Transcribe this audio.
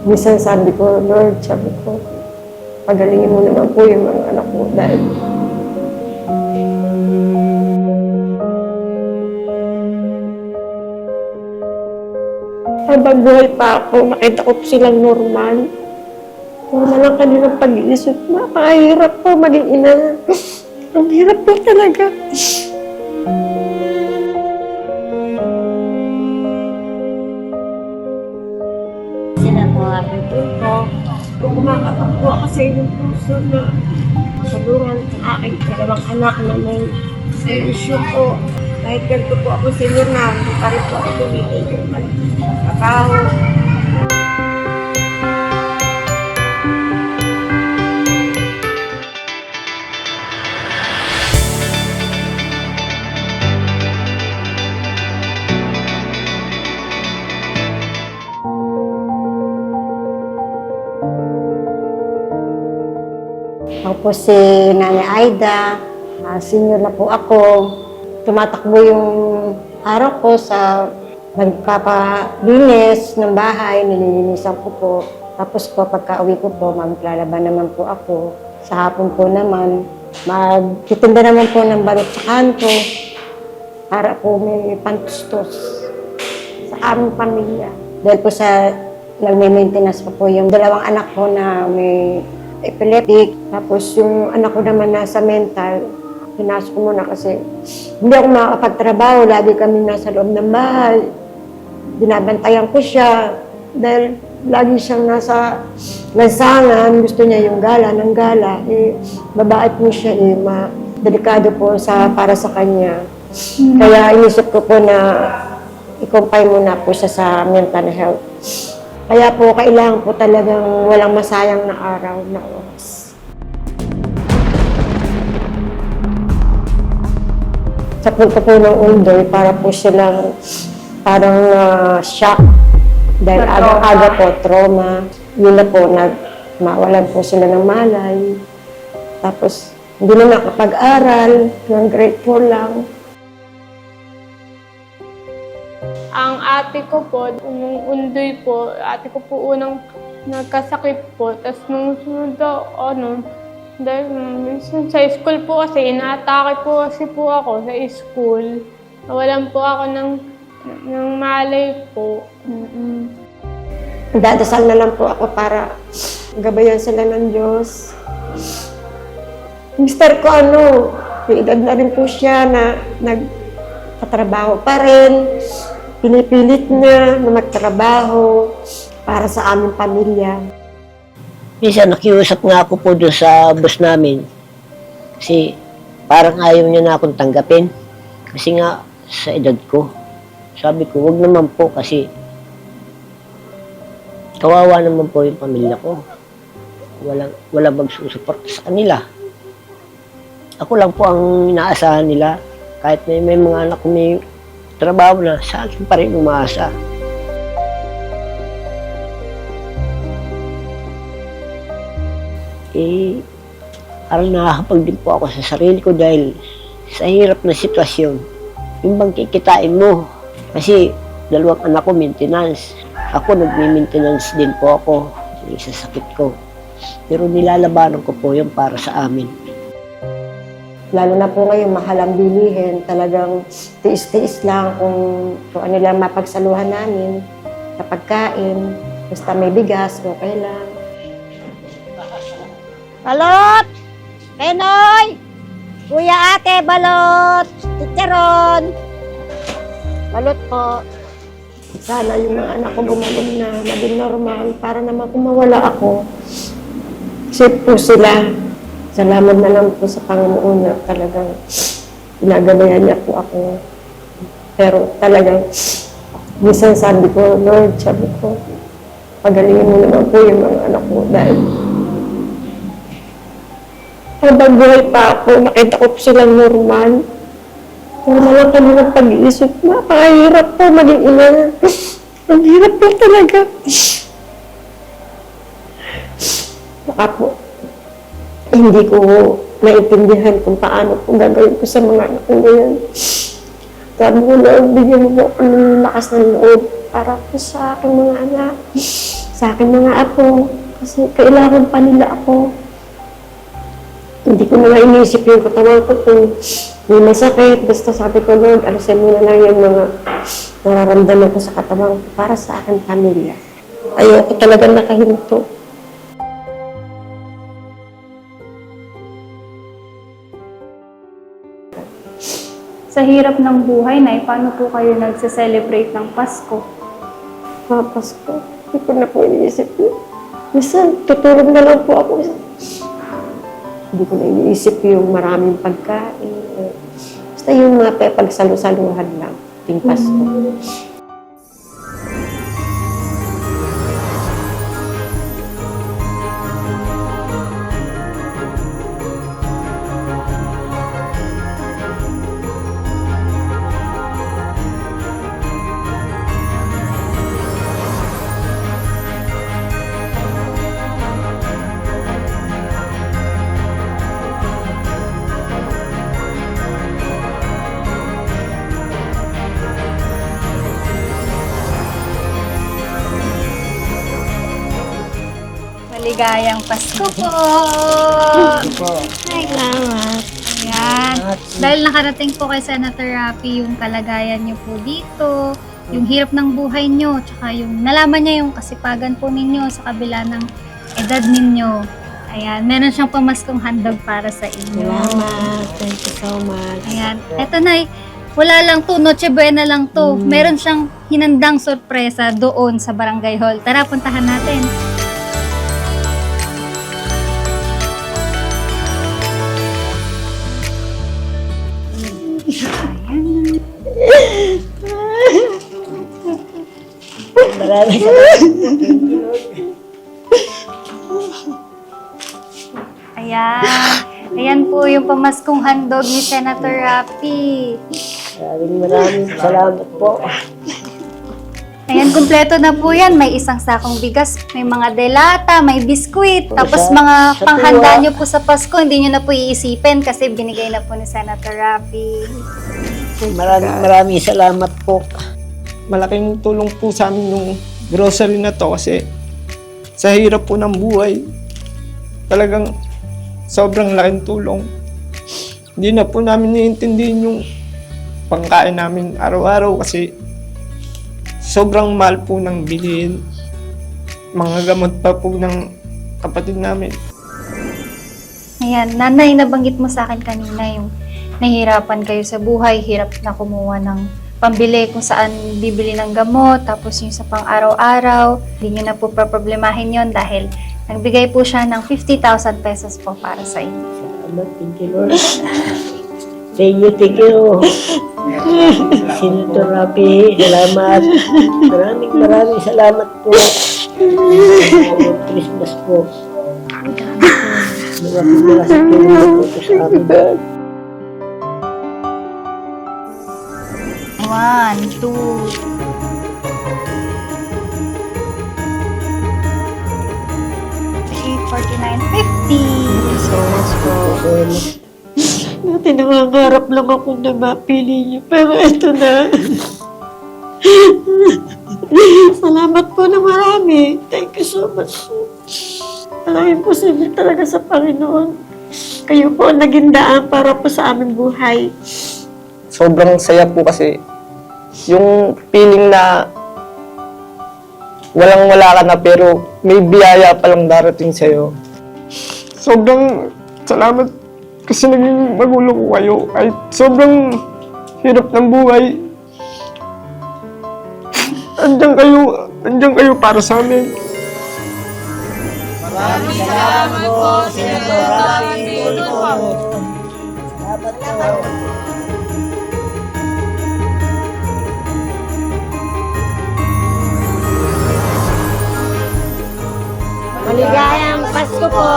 Minsan sabi ko, Lord, sabi ko, pagalingin mo naman po yung mga anak ko dahil habang buhay pa ako, nakita ko po silang normal. Wala lang kanilang pag-iisip. Napakahirap po maging ina. Ang hirap po talaga. Sila po ako po. Kung kumakatakbo ako sa inyong puso na tulungan sa aking dalawang anak na may issue po. Kahit ganito po ako sa inyo na, hindi pa rin po ako tumitigil magtrabaho. Ako po si Nanay Aida, senior na po ako. Tumatakbo yung araw ko sa nagpapalinis ng bahay, nililinisan ko po. Tapos po, pagka-uwi ko po, maglalaban naman po ako. Sa hapon po naman, magtitinda naman po ng balot sa kanto para po may pantustos sa aming pamilya. Dahil po sa nagme-maintenance po yung dalawang anak ko na may epileptic. Tapos yung anak ko naman nasa mental, pinasok ko muna kasi hindi ako makakapagtrabaho. Lagi kami nasa loob ng bahay. Binabantayan ko siya dahil lagi siyang nasa lansangan. Gusto niya yung gala ng gala. Babae po siya, delikado po para sa kanya. Kaya inisip ko po na i-confine muna po siya sa mental health. Kaya po, kailangan po talagang walang masayang na araw na oras. Sa punto po ng Undoy, para po silang parang shock. Dahil aga-aga po, trauma. Yun na po, mawalan po sila ng malay. Tapos, hindi na nakapag-aral, ng grade 4 lang. Ang ate ko po, nung Undoy po, ate ko po unang nagkasakit po. Tapos nung sunod dahil minsan sa school po kasi, inaatake po kasi po ako sa school. Nawalan po ako ng malay po. Dadasal na lang po ako para gabayan sila ng Diyos. Mister ko may edad na rin po siya na nagtatrabaho pa rin. Pinipilit niya na magtrabaho para sa aming pamilya. Minsan nakiusap nga ako po doon sa boss namin. Kasi parang ayaw niya na akong tanggapin. Kasi nga sa edad ko. Sabi ko, wag naman po kasi kawawa naman po yung pamilya ko. Walang magsusuporta sa kanila. Ako lang po ang inaasahan nila. Kahit may mga anak ko may trabaho na, sa akin pa rin umaasa. Parang nakakapag din po ako sa sarili ko dahil sa hirap na sitwasyon. Yung bang kikitain mo. Kasi dalawang anak ko maintenance. Ako nagme-maintenance din po ako sa sakit ko. Pero nilalabanan ko po yun para sa amin. Lalo na po ngayon, mahal ang bilihin. Talagang tiis-tiis lang kung ano lang mapagsaluhan namin sa pagkain. Basta may bigas, okay lang. Balot! Penoy! Kuya ate, balot! Chicharon! Balot po. Sana yung mga anak ko gumaling na maging normal para naman kung mawala ako. Safe po sila. Salamat na lang po sa Panginoon na talagang ginagabayan niya po ako. Pero talagang, minsan sabi ko, Lord, sabi ko, pagalingin mo naman po yung mga anak ko dahil habang buhay pa ako, nakita ko po silang normal. Wala lang kami ng pag-iisip. Napakahirap po maging ina. Ang hirap po talaga. Baka po, hindi ko naintindihan kung paano po gagawin ko sa mga anak ko ngayon. Sabi ko, Lord, bigyan mo ako ng lakas ng loob para po sa aking mga anak. sa akin mga apo. Kasi kailangan pa nila ako. Hindi ko na nga inisip yung katawan ko kung may masakit. Basta sabi ko, Lord, alisin mo na lang yung mga nararamdaman ko sa katawan ko para sa akin pamilya. Ayoko talaga nakahinto. Sa hirap ng buhay, Nay, paano po kayo nagse-celebrate ng Pasko? Mga Pasko, hindi ko na po iniisip yun. Minsan, tutulog na lang po ako. Hindi ko na iniisip yung maraming pagkain. Basta yung mga pagsalo-saluhan lang, ting Pasko. Maligayang Pasko po! Salamat. Ayan. Dahil nakarating po kay Senator Raffy yung kalagayan niyo po dito, yung hirap ng buhay niyo, tsaka yung nalaman niya yung kasipagan po ninyo sa kabila ng edad ninyo. Ayan, meron siyang pamaskong handog para sa inyo. Salamat. Thank you so much. Ayan. Eto na, wala lang to, Noche Buena lang to. Meron siyang hinandang sorpresa doon sa Barangay Hall. Tara, puntahan natin. Maraming salamat. Ayan. Ayan po yung pamaskong handog ni Senator Raffy. Maraming salamat po. Ayan, kumpleto na po yan. May isang sakong bigas, may mga delata, may biskwit, tapos mga sa panghanda tuwa. nyo po sa Pasko, hindi nyo na po iisipin kasi binigay na po ni Senator Raffy. Maraming salamat po. Malaking tulong po sa amin yung grocery na to kasi sa hirap po ng buhay, talagang sobrang laking tulong. Hindi na po namin naiintindihan yung pangkain namin araw-araw kasi sobrang mahal po ng bilihin. Mga gamot pa po ng kapatid namin. Ayan, nanay, nabanggit mo sa akin kanina yung nahihirapan kayo sa buhay, hirap na kumuha ng pambili kung saan bibili ng gamot, tapos yung sa pang-araw-araw, hindi nyo na po problemahin yon dahil nagbigay po siya ng 50,000 pesos po para sa inyo. Salamat, thank you, Lord. Thank you. Senator Raffy, salamat. Maraming salamat po. Merry Christmas po. Maraming sa tulong po sa amin. 1, 2, 49, 50. So much po. Dati nangangarap lang ako na mapili niyo, pero ito na. Salamat po na marami. Thank you so much po. Walang imposible talaga sa Panginoon. Kayo po ang naging daan para po sa aming buhay. Sobrang saya po kasi yung feeling na walang-wala ka na pero may biyaya palang darating sa'yo. Sobrang salamat kasi naging magulo ko kayo. Ay, sobrang hirap ng buhay. Andiyan kayo para sa amin. Maraming salamat po, Senator Raffy. Salamat po. Maligayang Pasko po!